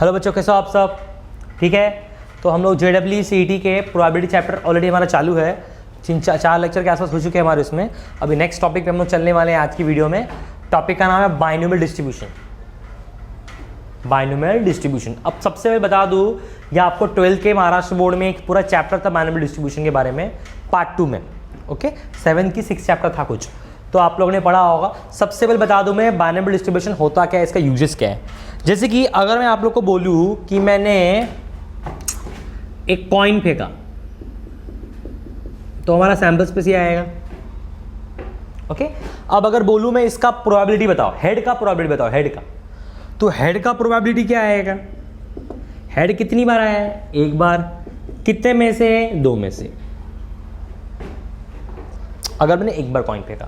Hello बच्चों, कैसे हो आप सब? ठीक है। तो हम लोग JEE CET के प्रोबेबिलिटी चैप्टर ऑलरेडी हमारा चालू है, 4 लेक्चर के आसपास हो चुके हैं हमारे उसमें। अभी नेक्स्ट टॉपिक पे हम लोग चलने वाले हैं आज की वीडियो में। टॉपिक का नाम है बाइनोमियल डिस्ट्रीब्यूशन। Binomial distribution. अब सबसे पहले बता दूं, यह आपको 12th के महाराष्ट्र बोर्ड में एक पूरा चैप्टर था बाइनोमियल डिस्ट्रीब्यूशन के बारे में, पार्ट 2 में। ओके, 7 की 6 चैप्टर था कुछ, तो आप लोगों ने पढ़ा होगा। सबसे पहले बता दूं मैं बाइनोमियल डिस्ट्रीब्यूशन होता क्या है, इसका यूजेस क्या है। जैसे कि अगर मैं आप लोग को बोलूं कि मैंने एक कॉइन फेंका तो हमारा सैंपल स्पेस ये आएगा। ओके, अब अगर बोलूं मैं इसका प्रोबेबिलिटी बताओ, हेड का प्रोबेबिलिटी बताओ, हेड का, तो हेड का प्रोबेबिलिटी क्या आएगा? हेड कितनी बार आया है? एक बार। कितने में से? 2 में से। अगर मैंने एक बार कॉइन फेंका,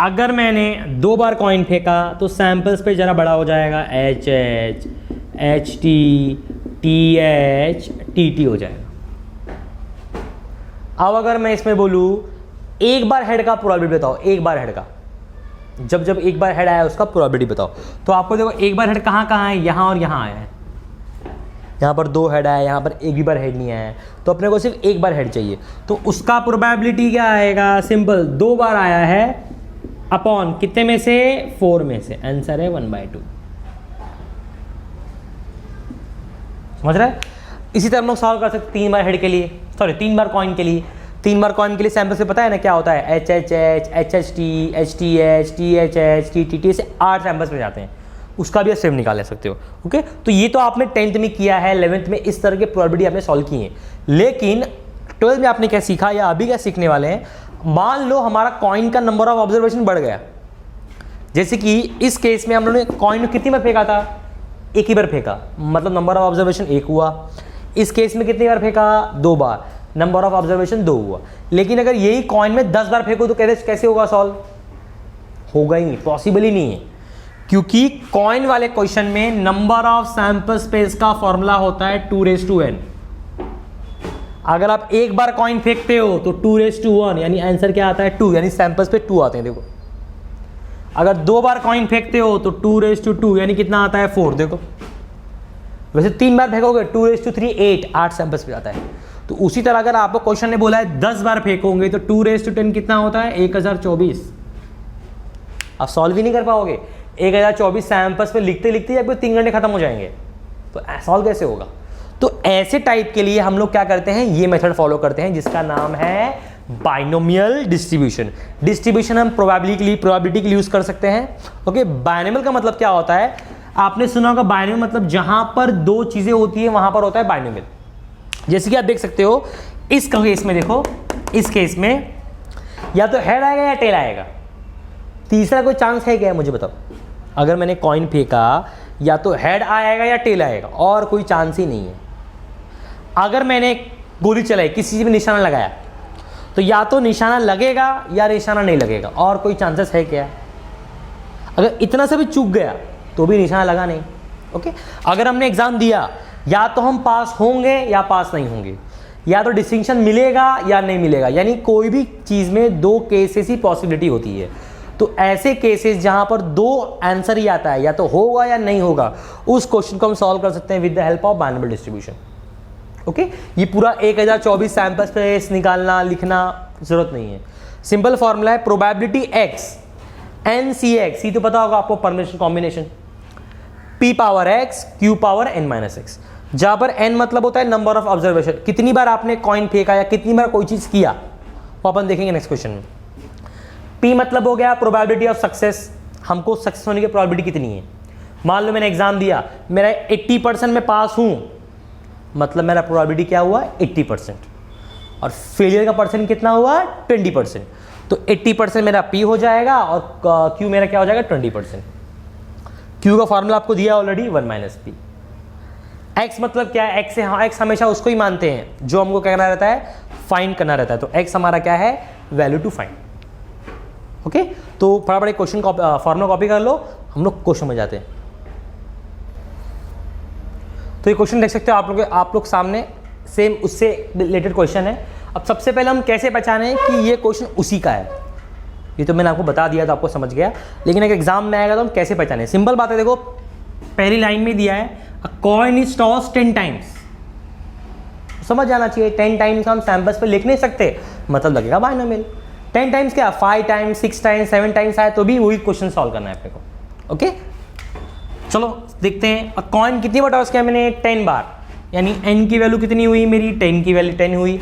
अगर मैंने 2 बार कॉइन फेंका तो सैंपल्स पे जरा बड़ा हो जाएगा, HH, HT, TH, TT हो जाएगा। अब अगर मैं इसमें बोलूं एक बार हेड का प्रोबेबिलिटी बताओ, एक बार हेड का, जब एक बार हेड आया उसका प्रोबेबिलिटी बताओ, तो आपको देखो एक बार हेड कहाँ कहाँ है, यहाँ और यहाँ आया है। यहाँ पर 2 हेड आया, यहाँ पर एक भी बार हेड नहीं आया है, तो अपने को सिर्फ एक बार हेड चाहिए। तो उसका प्रोबेबिलिटी क्या आएगा? सिंपल, 2 बार आया है अपॉन कितने में से? 4 में से। आंसर है 1/2। समझ रहे हैं? इसी तरह हम लोग सॉल्व कर सकते 3 बार हेड के लिए, सॉरी 3 बार कॉइन के लिए। 3 बार कॉइन के लिए सैंपल से पता है ना क्या होता है? HHH, HHT, HTH, THH, TTT से 8 सैंपल्स में जाते हैं। उसका भी आप सेम निकाल ले सकते हो। ओके, तो ये तो आपने 10th में किया है, 11th में इस तरह के प्रोबेबिलिटी आपने सॉल्व की है। लेकिन 12th में आपने क्या सीखा या अभी क्या सीखने वाले हैं? मान लो हमारा कॉइन का नंबर ऑफ ऑब्जर्वेशन बढ़ गया। जैसे कि इस केस में हम लोगों ने कॉइन कितनी बार फेंका था? एक ही बार फेंका, मतलब नंबर ऑफ ऑब्जर्वेशन 1 हुआ। इस केस में कितनी बार फेंका? 2 बार, नंबर ऑफ ऑब्जर्वेशन 2 हुआ। लेकिन अगर यही कॉइन में 10 बार फेंको तो कैसे होगा सॉल्व? होगा ही नहीं, पॉसिबल ही नहीं है। क्योंकि कॉइन वाले क्वेश्चन में नंबर ऑफ सैंपल स्पेस का फॉर्मूला होता है 2n। अगर आप एक बार कॉइन फेंकते हो तो 2 यानी आंसर क्या आता है? 2, यानी सैंपल्स पे 2 आते हैं। देखो, अगर 2 बार कॉइन फेंकते हो तो 2 यानी कितना आता है? 4। देखो, वैसे 3 बार फेंकोगे 2 8 सैंपल्स पे आता है। तो उसी तरह अगर आपको क्वेश्चन ने बोला है 10 बार फेंकोगे तो 2 कितना होता है? 1024। आप सॉल्व ही नहीं कर पाओगे। 1024 सैंपल्स पे लिखते लिखते आपको 3 घंटे खत्म हो जाएंगे, तो सॉल्व कैसे होगा? तो ऐसे टाइप के लिए हम लोग क्या करते हैं, ये मेथड फॉलो करते हैं जिसका नाम है बाइनोमियल डिस्ट्रीब्यूशन। डिस्ट्रीब्यूशन हम प्रोबेबिलिटी के लिए यूज कर सकते हैं। ओके, बाइनोमियल का मतलब क्या होता है? आपने सुना होगा बाइनोमियल मतलब जहां पर 2 चीजें होती है वहां पर होता है बाइनोमियल। जैसे कि आप देख सकते हो इस केस में, देखो इस केस में या तो हेड आएगा या टेल आएगा। तीसरा कोई चांस है क्या? मुझे बताओ। अगर मैंने कॉइन फेंका या तो हेड आएगा या टेल आएगा, और कोई चांस ही नहीं है। अगर मैंने गोली चलाई, किसी चीज में निशाना लगाया, तो या तो निशाना लगेगा या निशाना नहीं लगेगा, और कोई चांसेस है क्या? अगर इतना से भी चूक गया तो भी निशाना लगा नहीं। ओके, अगर हमने एग्जाम दिया, या तो हम पास होंगे या पास नहीं होंगे, या तो डिस्टिंक्शन मिलेगा या नहीं मिलेगा, यानी कोई भी चीज में 2 केसेस ही पॉसिबिलिटी होती है। तो ऐसे केसेस जहां पर 2 आंसर ही आता है, या तो होगा या नहीं होगा, उस क्वेश्चन को हम सॉल्व कर सकते हैं with the help of binomial distribution. Okay, ये पूरा 1024 सैंपल स्पेस निकालना लिखना जरूरत नहीं है। सिंपल फॉर्मूला है प्रोबेबिलिटी x NCx, ये तो पता होगा आपको, permutation combination, p power x q power n-x, जहां पर n मतलब होता है नंबर ऑफ ऑब्जर्वेशन, कितनी बार आपने कॉइन फेंका या कितनी बार कोई चीज किया, वो अपन देखेंगे नेक्स्ट क्वेश्चन में। p मतलब हो गया प्रोबेबिलिटी ऑफ सक्सेस, हमको सक्सेस होने की प्रोबेबिलिटी कितनी है। मान लो मैंने एग्जाम दिया, मेरा 80% में पास हूं, मतलब मेरा प्रोबेबिलिटी क्या हुआ? 80%। और फेलियर का परसेंट कितना हुआ? 20%। तो 80% मेरा p हो जाएगा और q मेरा क्या हो जाएगा? 20%। q का फॉर्मूला आपको दिया ऑलरेडी, 1 - p। x मतलब क्या है? x से, हाँ, x हमेशा उसको ही मानते हैं जो हमको क्या करना रहता है? फाइंड करना रहता है। तो x हमारा क्या है? Value to find. ओके, तो फटाफट क्वेश्चन फॉर्मूला कॉपी कर लो, हम लोग क्वेश्चन में जाते हैं। तो ये क्वेश्चन देख सकते हो आप लोग सामने, सेम उससे रिलेटेड क्वेश्चन है। अब सबसे पहले हम कैसे पहचाने कि ये क्वेश्चन उसी का है? ये तो मैंने आपको बता दिया तो आपको समझ गया, लेकिन अगर एग्जाम में आएगा तो हम कैसे पहचाने? सिंपल बात है, देखो पहली लाइन में दिया है कॉइन इज टॉस 10 टाइम्स, समझ जाना चाहिए 10 टाइम्स हम सैंपल्स पे लिख नहीं सकते, मतलब लगेगा बाइनोमियल। 10 टाइम्स क्या, 5 टाइम्स, 6 टाइम्स, 7 टाइम्स आए तो भी वही क्वेश्चन सॉल्व करना है अपने को। ओके चलो देखते हैं। कॉइन कितनी बार टॉस किया मैंने, 10 बार, यानी n की वैल्यू कितनी हुई मेरी, 10 की वैल्यू 10 हुई।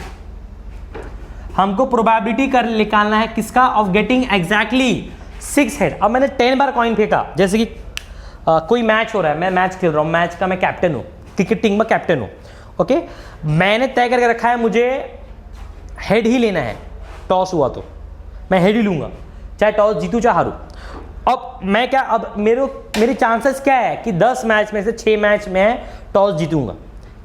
हमको प्रोबेबिलिटी कर निकालना है किसका, ऑफ गेटिंग एग्जैक्टली 6 हेड। अब मैंने 10 बार कॉइन फेंका, जैसे कि कोई मैच हो रहा है, मैं मैच खेल रहा हूँ, मैच का मैं कैप्टन हूँ, क्रिकेट टीम में कैप्टन हूँ। ओके मैंने तय करके रखा है मुझे हेड ही लेना है, टॉस हुआ तो मैं हेड ही लूँगा, चाहे टॉस जीतूँ चाहे हारूँ। अब मैं क्या, अब मेरे चांसेस क्या है कि 10 मैच में से 6 मैच में टॉस जीतूंगा,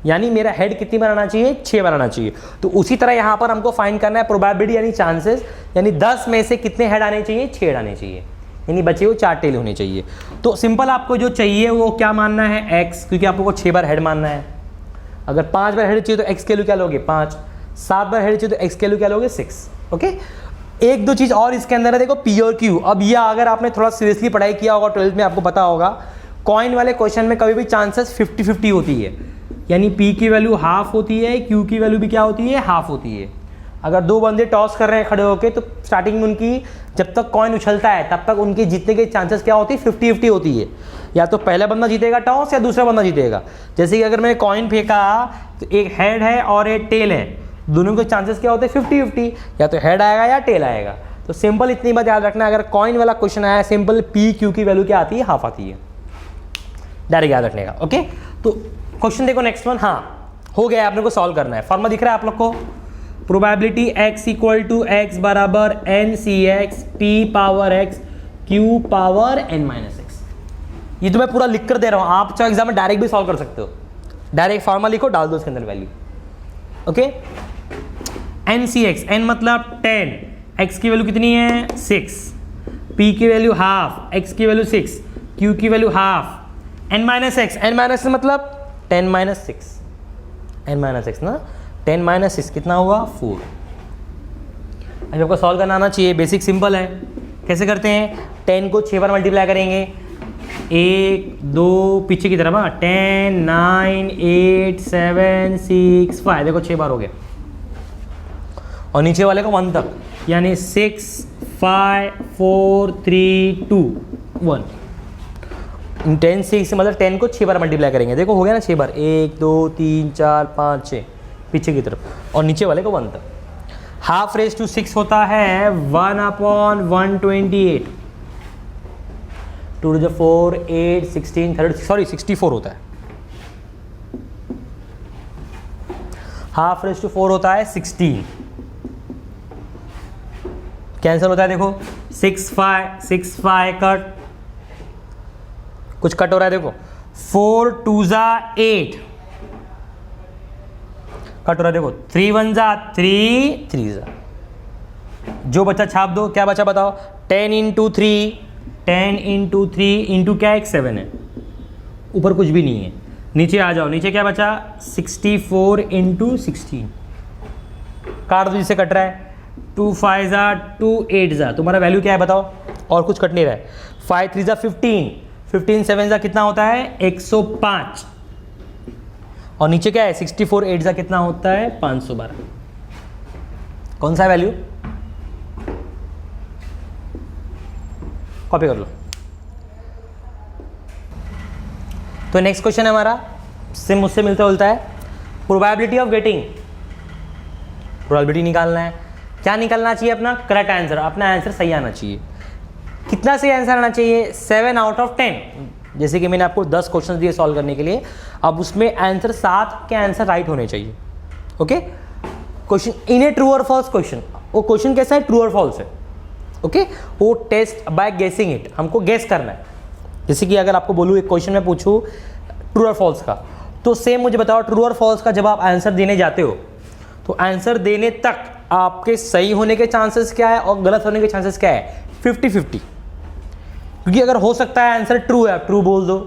यानी मेरा हेड कितनी बार आना चाहिए, 6 बार आना चाहिए। तो उसी तरह यहाँ पर हमको फाइंड करना है प्रोबेबिलिटी यानी चांसेस, यानी 10 में से कितने हेड आने चाहिए, 6 हेड आने चाहिए, यानी बचे वो 4 टेल होने चाहिए। तो सिंपल आपको जो चाहिए वो क्या मानना है, x, क्योंकि आपको 6 बार हेड मानना है। अगर 5 बार हेड चाहिए तो x के वैल्यू क्या लोगे, 5। 7 बार हेड चाहिए तो x के वैल्यू क्या लोगे, 6। ओके एक दो चीज़ और इसके अंदर है, देखो P और Q। अब ये अगर आपने थोड़ा सीरियसली पढ़ाई किया होगा 12th में, आपको पता होगा कॉइन वाले क्वेश्चन में कभी भी चांसेस 50-50 होती है, यानी P की वैल्यू हाफ होती है, Q की वैल्यू भी क्या होती है, हाफ होती है। अगर दो बंदे टॉस कर रहे हैं खड़े होके, तो स्टार्टिंग में उनकी जब तक कॉइन उछलता है तब तक उनके जीतने के चांसेस क्या होती है, 50-50 होती है। या तो पहला बंदा जीतेगा टॉस या दूसरा बंदा जीतेगा। जैसे कि अगर मैंने कॉइन फेंका तो एक हेड है और एक टेल है, दोनों के चांसेस क्या होते हैं, 50-50, या तो हेड आएगा या टेल आएगा। तो सिंपल इतनी बात याद रखना, अगर कॉइन वाला क्वेश्चन आया सिंपल P Q की वैल्यू क्या आती है, हाफ आती है, डायरेक्ट याद रखने का। ओके तो क्वेश्चन देखो नेक्स्ट वन, हाँ हो गया, आपने को सॉल्व करना है। फॉर्मूला दिख रहा है आप लोग को, probability x equal to x बराबर NCx P power x Q power n minus x। ये तो मैं पूरा लिख कर दे रहा हूँ, आप चाहे एग्जाम में डायरेक्ट भी सॉल्व कर सकते हो, डायरेक्ट फॉर्मूला लिखो, डाल दो उसके अंदर वैल्यू। ओके NCx, n मतलब 10, x की वैल्यू कितनी है, 6, p की वैल्यू हाफ, x की वैल्यू 6, q की value half, n minus x, n minus मतलब 10 माइनस 6, n माइनस x ना, 10 माइनस 6 कितना हुआ, 4। अब आपको सॉल्व करना आना चाहिए, बेसिक सिंपल है। कैसे करते हैं, 10 को 6 बार मल्टीप्लाई करेंगे, 1 2 पीछे की तरफ, 10 9 8 7 6 5, देखो 6 बार हो गया, और नीचे वाले को 1 तक, यानी 6 5 4 3 2 1। 10 6 मतलब 10 को 6 बार मल्टीप्लाई करेंगे, देखो हो गया ना 6 बार, 1 2 3 4 5 6 पीछे की तरफ, और नीचे वाले को 1 तक। हाफ रेज टू 6 होता है 1/128, 2 to the 4 8 16 30 सॉरी 64 होता है। हाफ रेज टू 4 होता है 16, कैंसिल होता है, देखो 6 5 कट, कुछ कट हो रहा है, देखो 4 2 जा 8 कट हो रहा है, देखो 3 1 जा 3 3 जा, जो बचा छाप दो, क्या बचा बताओ, 10 इंटू 3 10 इंटू 3 इंटू क्या, एक 7 है, ऊपर कुछ भी नहीं है, नीचे आ जाओ, नीचे क्या बचा 64 इंटू 16, काट दो जिससे कट रहा है, 2 5 जा 2 8 जा, तुम्हारा वैल्यू क्या है बताओ, और कुछ कट नहीं रहा है, 5 3 जा 15 15 7 जा कितना होता है 105, और नीचे क्या है 64 8 जा कितना होता है 512। कौन सा वैल्यू, कॉपी कर लो। तो नेक्स्ट क्वेश्चन है हमारा, से मुझसे मिलता जुलता है, प्रोबेबिलिटी ऑफ गेटिंग, प्रोबेबिलिटी निकालना है। क्या निकालना चाहिए अपना, करेक्ट आंसर, अपना आंसर सही आना चाहिए। कितना सही आंसर आना चाहिए, 7 आउट ऑफ 10। जैसे कि मैंने आपको 10 क्वेश्चन दिए सॉल्व करने के लिए, अब उसमें आंसर 7 के आंसर राइट होने चाहिए। Okay question in A true और फॉल्स क्वेश्चन, वो क्वेश्चन कैसा है, ट्रू और फॉल्स है। ओके वो टेस्ट बाय गेसिंग इट, हमको गेस करना है। जैसे कि अगर आपको बोलूँ एक क्वेश्चन मैं पूछूँ ट्रू और फॉल्स का, तो सेम मुझे बताओ ट्रू और फॉल्स का जब आप आंसर देने जाते हो तो आंसर देने तक आपके सही होने के चांसेस क्या है और गलत होने के चांसेस क्या है, 50-50। क्योंकि अगर हो सकता है आंसर ट्रू है, आप ट्रू बोल दो,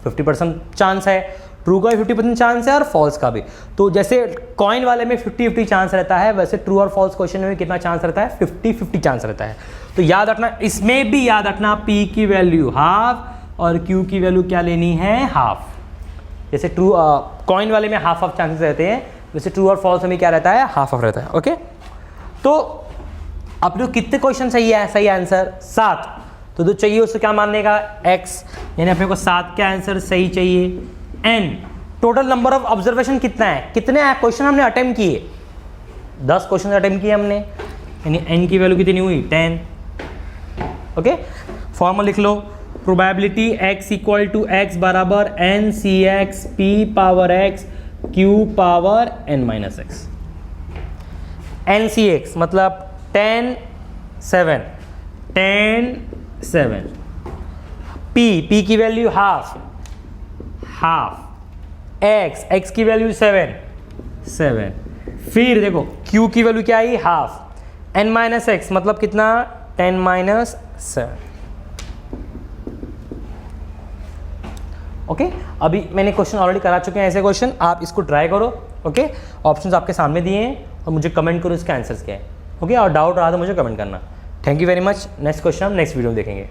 50% चांस है, ट्रू का भी 50% चांस है और फॉल्स का भी। तो जैसे कॉइन वाले में 50-50 चांस रहता है, वैसे ट्रू और फॉल्स क्वेश्चन में कितना चांस रहता है, 50-50 चांस रहता है। तो याद रखना, इसमें भी याद रखना P की वैल्यू हाफ और Q की वैल्यू क्या लेनी है, हाफ। जैसे ट्रू कॉइन वाले में हाफ ऑफ चांसेस रहते हैं, वैसे ट्रू और फॉल्स में क्या रहता है, हाफ ऑफ रहता है। ओके, तो अपने को कितने क्वेश्चन सही है, सही आंसर 7। तो जो चाहिए उसको क्या मानने का, x, यानी अपने को 7 का आंसर सही चाहिए। n, total number of observation कितना है, कितने क्वेश्चन हमने अटेम्प्ट किए, 10 क्वेश्चन अटेम्प्ट किए हमने, यानी n की वैल्यू कितनी हुई, 10। ओके, फॉर्मूला लिख लो, probability x equal to x बराबर n C x p power x q power n minus x. n C x मतलब 10 7 10 7, p की वैल्यू हाफ, x की वैल्यू 7, फिर देखो q की वैल्यू क्या आई, हाफ, n माइनस एक्स मतलब कितना, 10 माइनस 7। ओके, अभी मैंने क्वेश्चन ऑलरेडी करा चुके हैं ऐसे क्वेश्चन, आप इसको ट्राई करो। ओके, ऑप्शंस आपके सामने दिए हैं और मुझे कमेंट करो इसके आंसर्स क्या है। ओके, और डाउट रहा तो मुझे कमेंट करना। Thank you very much. Next question हम नेक्स्ट वीडियो में देखेंगे।